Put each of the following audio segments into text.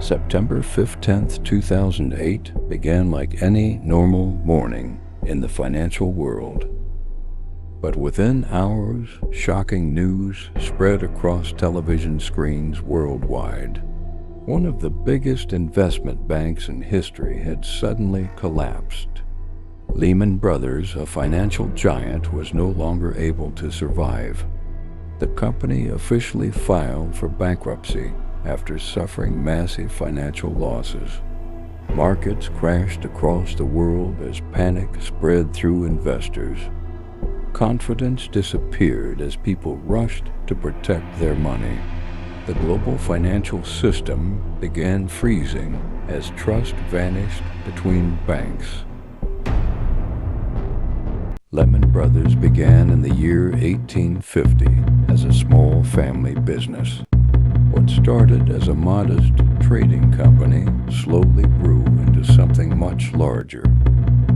September 15th, 2008 began like any normal morning in the financial world. But within hours, shocking news spread across television screens worldwide. One of the biggest investment banks in history had suddenly collapsed. Lehman Brothers, a financial giant, was no longer able to survive. The company officially filed for bankruptcy after suffering massive financial losses. Markets crashed across the world as panic spread through investors. Confidence disappeared as people rushed to protect their money. The global financial system began freezing as trust vanished between banks. Lehman Brothers began in the year 1850 as a small family business. What started as a modest trading company slowly grew into something much larger.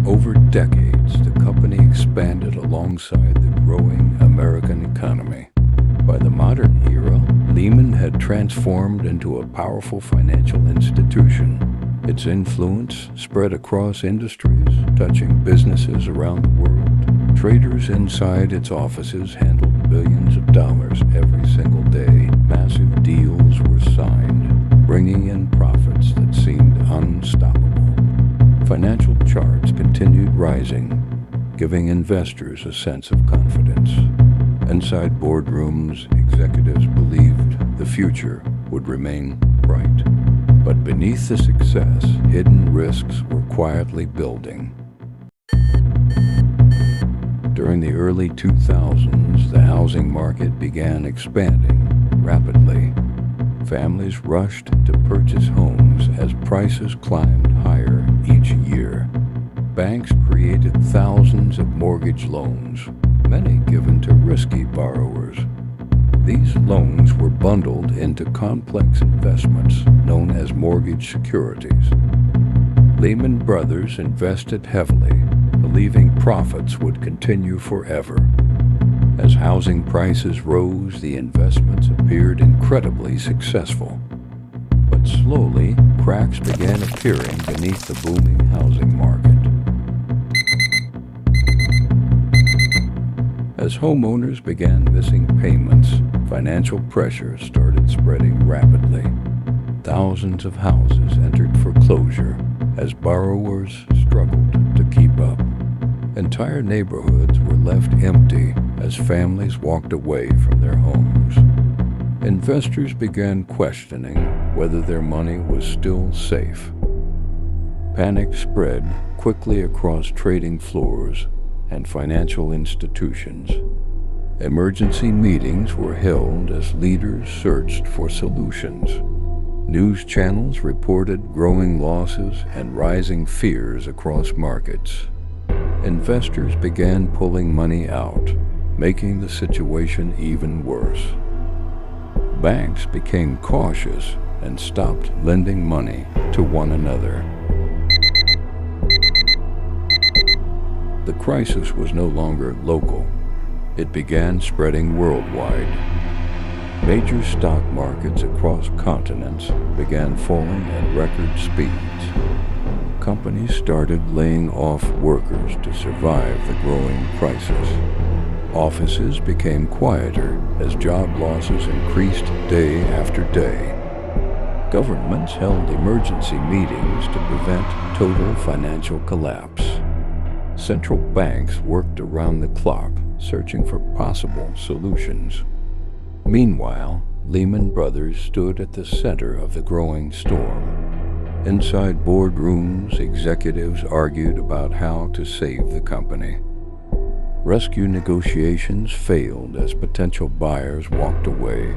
Over decades, the company expanded alongside the growing American economy. By the modern era, Lehman had transformed into a powerful financial institution. Its influence spread across industries, touching businesses around the world. Traders inside its offices handled billions of dollars every single day. Massive deals were signed, bringing in profits that seemed unstoppable. Financial charts continued rising, giving investors a sense of confidence. Inside boardrooms, executives believed the future would remain bright. But beneath the success, hidden risks were quietly building. During the early 2000s, the housing market began expanding rapidly. Families rushed to purchase homes as prices climbed higher each year. Banks created thousands of mortgage loans, many given to risky borrowers. These loans were bundled into complex investments known as mortgage securities. Lehman Brothers invested heavily, believing profits would continue forever. As housing prices rose, the investments appeared incredibly successful. But slowly, cracks began appearing beneath the booming housing market. As homeowners began missing payments, financial pressure started spreading rapidly. Thousands of houses entered foreclosure as borrowers struggled to keep up. Entire neighborhoods were left empty as families walked away from their homes. Investors began questioning whether their money was still safe. Panic spread quickly across trading floors and financial institutions. Emergency meetings were held as leaders searched for solutions. News channels reported growing losses and rising fears across markets. Investors began pulling money out, making the situation even worse. Banks became cautious and stopped lending money to one another. The crisis was no longer local. It began spreading worldwide. Major stock markets across continents began falling at record speeds. Companies started laying off workers to survive the growing crisis. Offices became quieter as job losses increased day after day. Governments held emergency meetings to prevent total financial collapse. Central banks worked around the clock, searching for possible solutions. Meanwhile, Lehman Brothers stood at the center of the growing storm. Inside boardrooms, executives argued about how to save the company. Rescue negotiations failed as potential buyers walked away.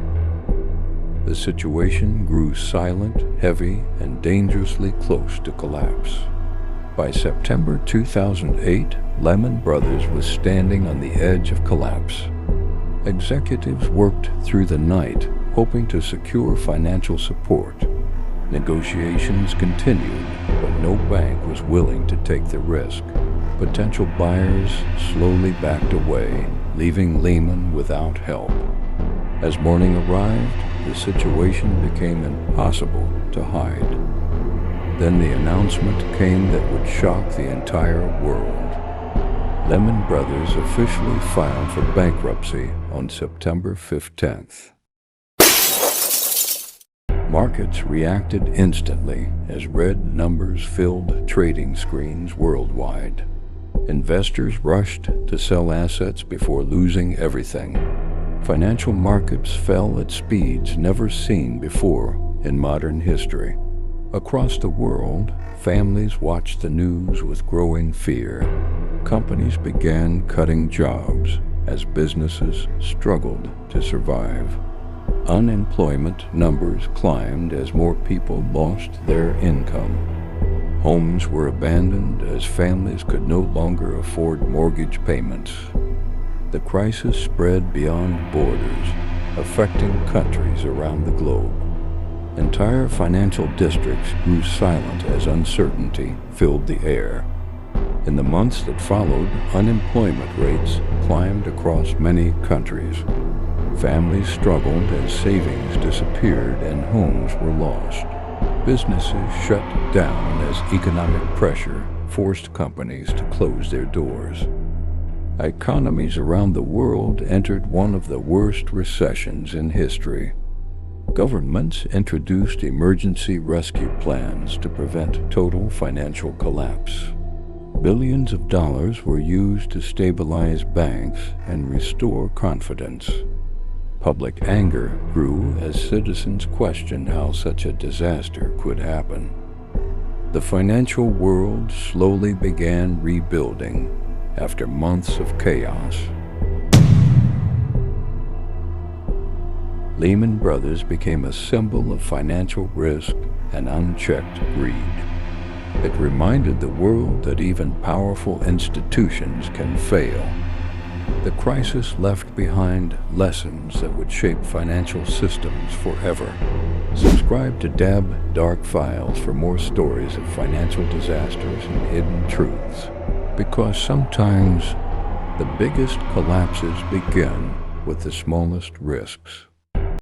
The situation grew silent, heavy, and dangerously close to collapse. By September 2008, Lehman Brothers was standing on the edge of collapse. Executives worked through the night, hoping to secure financial support. Negotiations continued, but no bank was willing to take the risk. Potential buyers slowly backed away, leaving Lehman without help. As morning arrived, the situation became impossible to to hide. Then the announcement came that would shock the entire world. Lehman Brothers officially filed for bankruptcy on September 15th. Markets reacted instantly as red numbers filled trading screens worldwide. Investors rushed to sell assets before losing everything. Financial markets fell at speeds never seen before in modern history. Across the world, families watched the news with growing fear. Companies began cutting jobs as businesses struggled to survive. Unemployment numbers climbed as more people lost their income. Homes were abandoned as families could no longer afford mortgage payments. The crisis spread beyond borders, affecting countries around the globe. Entire financial districts grew silent as uncertainty filled the air. In the months that followed, unemployment rates climbed across many countries. Families struggled as savings disappeared and homes were lost. Businesses shut down as economic pressure forced companies to close their doors. Economies around the world entered one of the worst recessions in history. Governments introduced emergency rescue plans to prevent total financial collapse. Billions of dollars were used to stabilize banks and restore confidence. Public anger grew as citizens questioned how such a disaster could happen. The financial world slowly began rebuilding after months of chaos. Lehman Brothers became a symbol of financial risk and unchecked greed. It reminded the world that even powerful institutions can fail. The crisis left behind lessons that would shape financial systems forever. Subscribe to DAB Dark Files for more stories of financial disasters and hidden truths. Because sometimes the biggest collapses begin with the smallest risks.